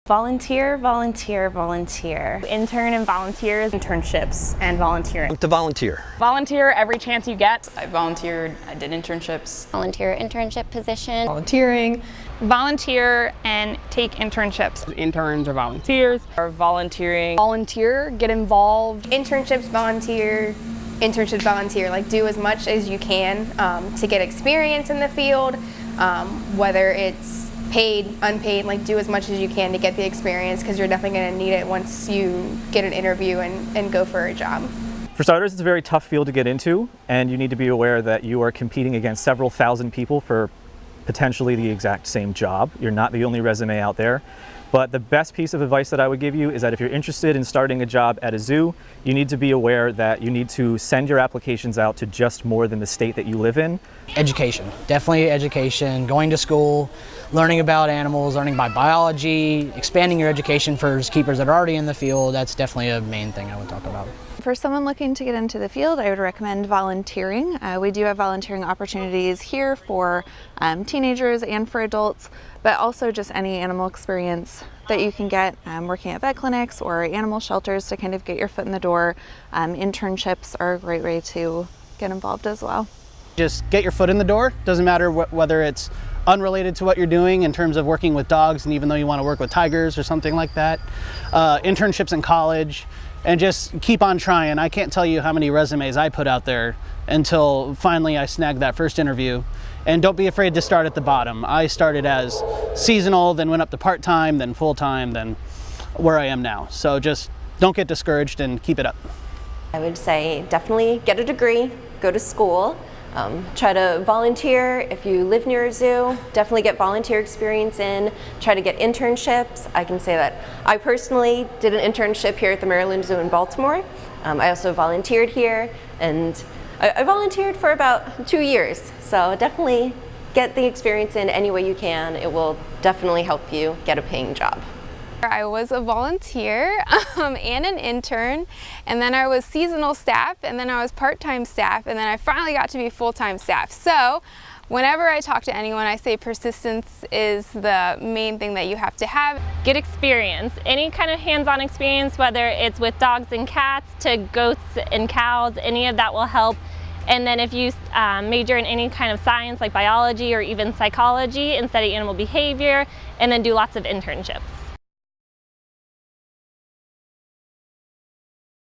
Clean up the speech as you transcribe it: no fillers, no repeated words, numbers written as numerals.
Volunteer, volunteer, volunteer. Intern and volunteers, internships and volunteering. To volunteer. Volunteer every chance you get. I volunteered, I did internships. Volunteer internship position. Volunteering. Volunteer and take internships. Interns or volunteers. Or volunteering. Volunteer, get involved. Internships, volunteer. Internships, volunteer. Like, do as much as you can to get experience in the field, whether it's paid, unpaid, like do as much as you can to get the experience, because you're definitely going to need it once you get an interview and go for a job. For starters, it's a very tough field to get into, and you need to be aware that you are competing against several thousand people for potentially the exact same job. You're not the only resume out there. But the best piece of advice that I would give you is that if you're interested in starting a job at a zoo, you need to be aware that you need to send your applications out to just more than the state that you live in. Education, definitely education, going to school, learning about animals, learning about biology, expanding your education for keepers that are already in the field. That's definitely a main thing I would talk about. For someone looking to get into the field, I would recommend volunteering. We do have volunteering opportunities here for teenagers and for adults, but also just any animal experience that you can get working at vet clinics or animal shelters to kind of get your foot in the door. Internships are a great way to get involved as well. Just get your foot in the door. Doesn't matter whether it's unrelated to what you're doing in terms of working with dogs, and even though you want to work with tigers or something like that. Internships in college. And just keep on trying. I can't tell you how many resumes I put out there until finally I snagged that first interview. And don't be afraid to start at the bottom. I started as seasonal, then went up to part-time, then full-time, then where I am now. So just don't get discouraged and keep it up. I would say definitely get a degree, go to school. Try to volunteer if you live near a zoo. Definitely get volunteer experience in. Try to get internships. I can say that I personally did an internship here at the Maryland Zoo in Baltimore. I also volunteered here, and I volunteered for about 2 years. So definitely get the experience in any way you can. It will definitely help you get a paying job. I was a volunteer and an intern, and then I was seasonal staff, and then I was part-time staff, and then I finally got to be full-time staff. So whenever I talk to anyone, I say persistence is the main thing that you have to have. Get experience, any kind of hands-on experience, whether it's with dogs and cats to goats and cows, any of that will help. And then if you major in any kind of science like biology or even psychology and study animal behavior, and then do lots of internships.